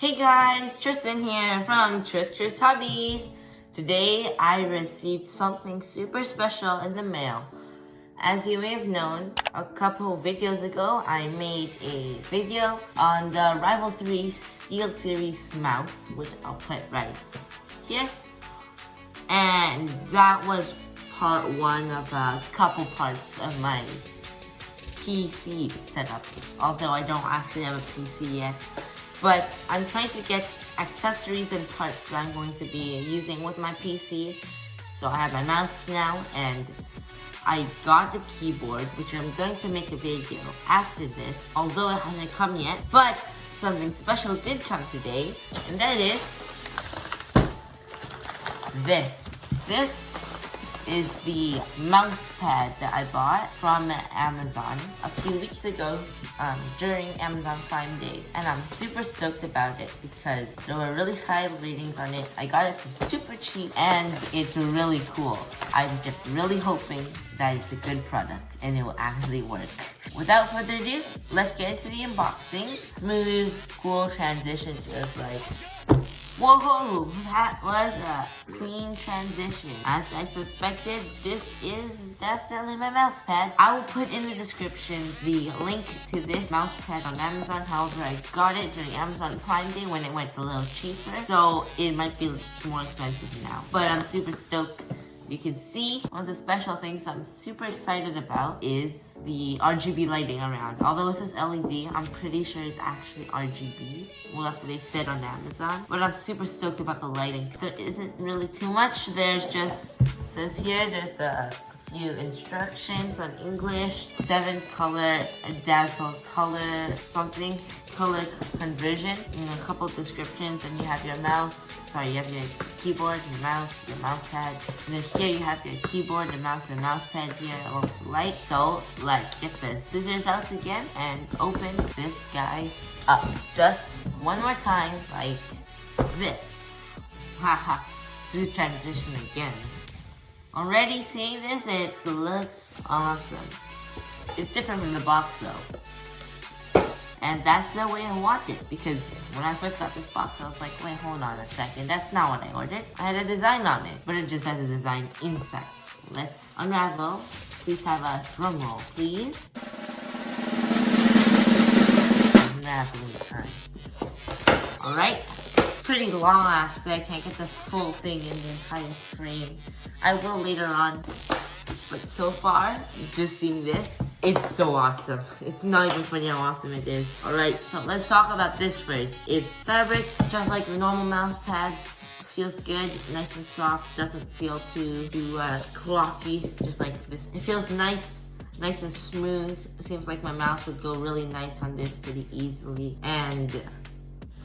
Hey guys, Tristan here from Tristan's Hobbies. Today I received something super special in the mail. As you may have known, a couple videos ago I made a video on the Rival 3 Steel Series mouse, which I'll put right here. And that was part one of a couple parts of my PC setup. Although I don't actually have a PC yet. But I'm trying to get accessories and parts that I'm going to be using with my PC. So I have my mouse now, and I got the keyboard, which I'm going to make a video after this, although it hasn't come yet. But something special did come today, and that is this. This is the mouse pad that I bought from Amazon a few weeks ago during Amazon Prime Day, and I'm super stoked about it because there were really high ratings on it. I got it for super cheap and it's really cool. I'm just really hoping that it's a good product and it will actually work. Without further ado, let's get into the unboxing. Smooth, cool transition, just like whoa, that was a clean transition. As I suspected, this is definitely my mouse pad. I will put in the description the link to this mouse pad on Amazon. However, I got it during Amazon Prime Day when it went a little cheaper, so it might be more expensive now. But I'm super stoked. You can see one of the special things I'm super excited about is the RGB lighting around. Although it says LED, I'm pretty sure it's actually RGB. Well, that's what they said on Amazon. But I'm super stoked about the lighting. There isn't really too much. There's just, it says here, there's a few instructions on English, 7 color, a dazzle color, something, color conversion, and a couple descriptions, and you have your mouse. Sorry, you have your keyboard, your mouse pad, and then here you have your keyboard, the mouse pad here along with the light. So let's get the scissors out again and open this guy up. Just one more time, like this. Haha, smooth transition again. Already seeing this, it looks awesome. It's different from the box though. And that's the way I want it, because when I first got this box, I was like, wait, hold on a second. That's not what I ordered. I had a design on it, but it just has a design inside. Let's unravel. Please have a drum roll, please. Alright. Pretty long after I can't get the full thing in the entire frame. I will later on. But so far, just seeing this, it's so awesome. It's not even funny how awesome it is. Alright, so let's talk about this first. It's fabric, just like the normal mouse pads. Feels good, nice and soft, doesn't feel too clothy, just like this. It feels nice and smooth. It seems like my mouse would go really nice on this pretty easily. And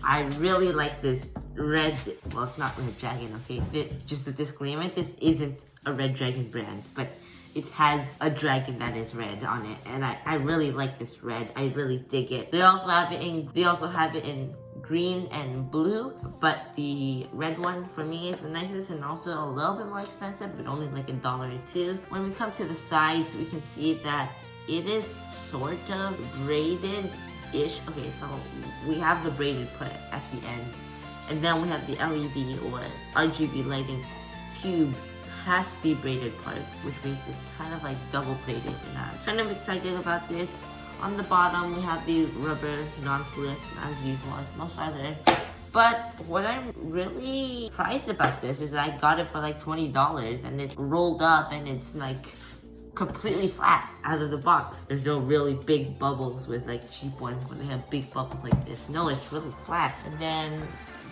I really like this red, well, it's not Red Dragon, okay? Just a disclaimer, this isn't a Red Dragon brand, but it has a dragon that is red on it, and I really like this red. I really dig it. They also have it in green and blue, but the red one for me is the nicest and also a little bit more expensive, but only like $1 or $2. When we come to the sides, we can see that it is sort of braided-ish. Okay, so we have the braided part at the end, and then we have the LED or RGB lighting tube past the braided part, which means it's kind of like double braided, and I'm kind of excited about this. On the bottom, we have the rubber non-slip, as usual, as most other. But what I'm really surprised about this is I got it for like $20, and it's rolled up, and it's like completely flat out of the box. There's no really big bubbles with like cheap ones when they have big bubbles like this. No, it's really flat. And then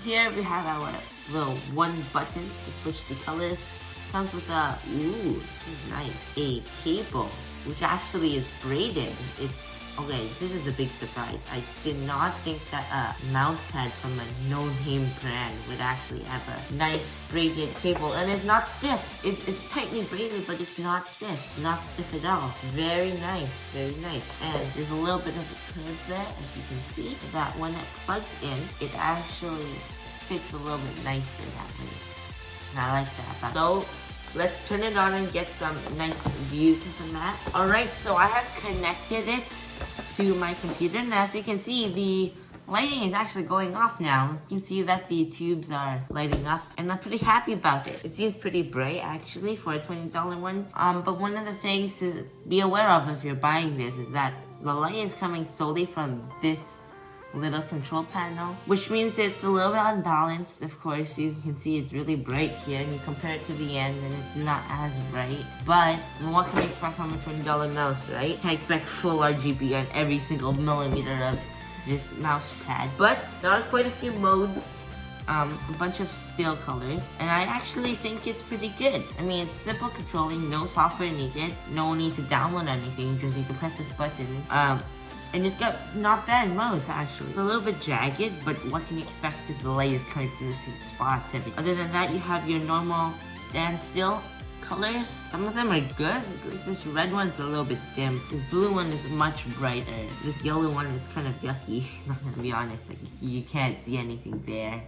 here we have our little one button to switch the colors. Comes with a, ooh, this is nice, a cable, which actually is braided. Okay, this is a big surprise. I did not think that a mouse pad from a no-name brand would actually have a nice braided cable, and it's not stiff. It's tightly braided, but it's not stiff. Not stiff at all. Very nice, very nice. And there's a little bit of a curve there, as you can see, that when it plugs in, it actually fits a little bit nicer that way. And I like that. So let's turn it on and get some nice views from that. Alright, so I have connected it to my computer, and as you can see, the lighting is actually going off now. You can see that the tubes are lighting up, and I'm pretty happy about it. It seems pretty bright actually for a $20 one. But one of the things to be aware of if you're buying this is that the light is coming solely from this little control panel, which means it's a little bit unbalanced. Of course, you can see it's really bright here, and you compare it to the end and it's not as bright. But what can you expect from a $20 mouse, right? You can't expect full RGB on every single millimeter of this mouse pad. But there are quite a few modes, a bunch of still colors, and I actually think it's pretty good. I mean, it's simple controlling, no software needed, no need to download anything, you just need to press this button. And it's got not bad modes actually. It's a little bit jagged, but what can you expect if the light is coming from the same spots? Other than that, you have your normal standstill colors. Some of them are good. This red one's a little bit dim. This blue one is much brighter. This yellow one is kind of yucky, not gonna be honest. Like, you can't see anything there.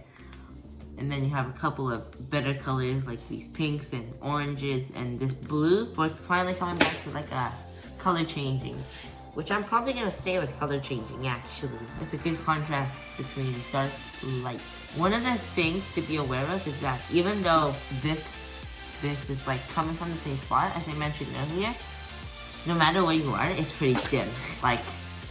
And then you have a couple of better colors like these pinks and oranges and this blue. We're finally coming back to like a color changing, which I'm probably gonna stay with color changing actually. It's a good contrast between dark and light. One of the things to be aware of is that even though this is like coming from the same spot as I mentioned earlier, no matter where you are, it's pretty dim. Like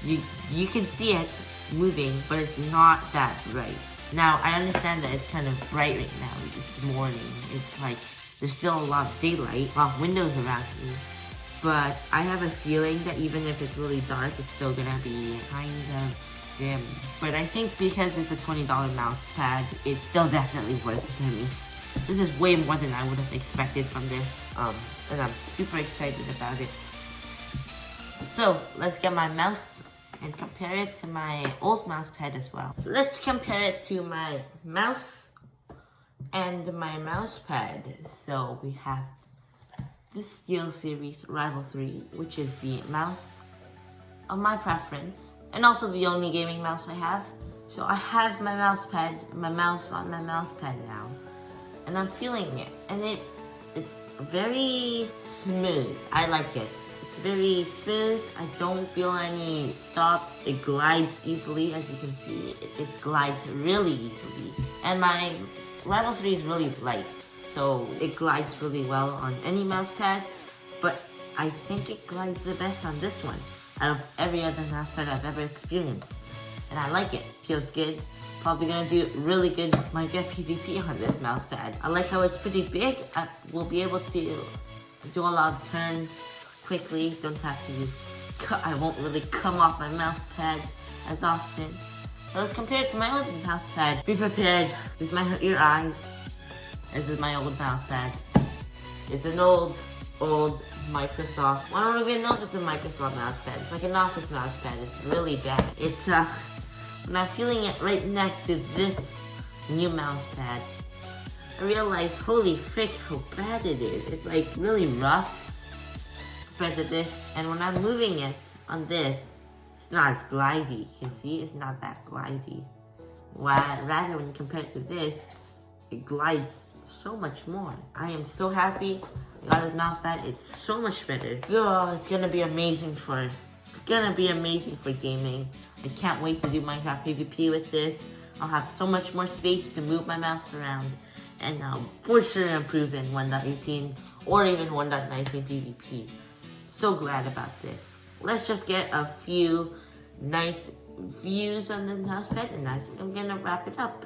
you can see it moving, but it's not that bright. Now I understand that it's kind of bright right now. It's morning. It's like there's still a lot of daylight, a lot of windows around me. But I have a feeling that even if it's really dark, it's still gonna be kind of dim. But I think because it's a $20 mouse pad, it's still definitely worth it to me. This is way more than I would have expected from this, and I'm super excited about it. So let's get my mouse and compare it to my old mouse pad as well. Let's compare it to my mouse and my mouse pad. So we have this SteelSeries Rival 3, which is the mouse of my preference, and also the only gaming mouse I have. So I have my mouse on my mouse pad now, and I'm feeling it, and it's very smooth. I like it. It's very smooth. I don't feel any stops. It glides easily, as you can see. It glides really easily, and my Rival 3 is really light. So it glides really well on any mouse pad, but I think it glides the best on this one out of every other mouse pad I've ever experienced. And I like it. Feels good. Probably gonna do really good Minecraft PvP on this mouse pad. I like how it's pretty big. I will be able to do a lot of turns quickly. Don't have to I won't really come off my mouse pad as often. So let's compare it to my old mouse pad. Be prepared. This might hurt your eyes. This is my old mouse pad. It's an old Microsoft. I don't even know if it's a Microsoft mouse pad. It's like an office mouse pad. It's really bad. It's when I'm feeling it right next to this new mouse pad, I realized, holy frick, how bad it is. It's like really rough compared to this. And when I'm moving it on this, it's not as glidey. You can see it's not that glidey. Rather, when you compare it to this, it glides so much more. I am so happy I got this mouse pad. It's so much better. Oh, it's gonna be amazing for gaming. I can't wait to do Minecraft PvP with this. I'll have so much more space to move my mouse around, and I'll for sure improve in 1.18 or even 1.19 PvP. So glad about this. Let's just get a few nice views on the mouse pad, and I think I'm gonna wrap it up.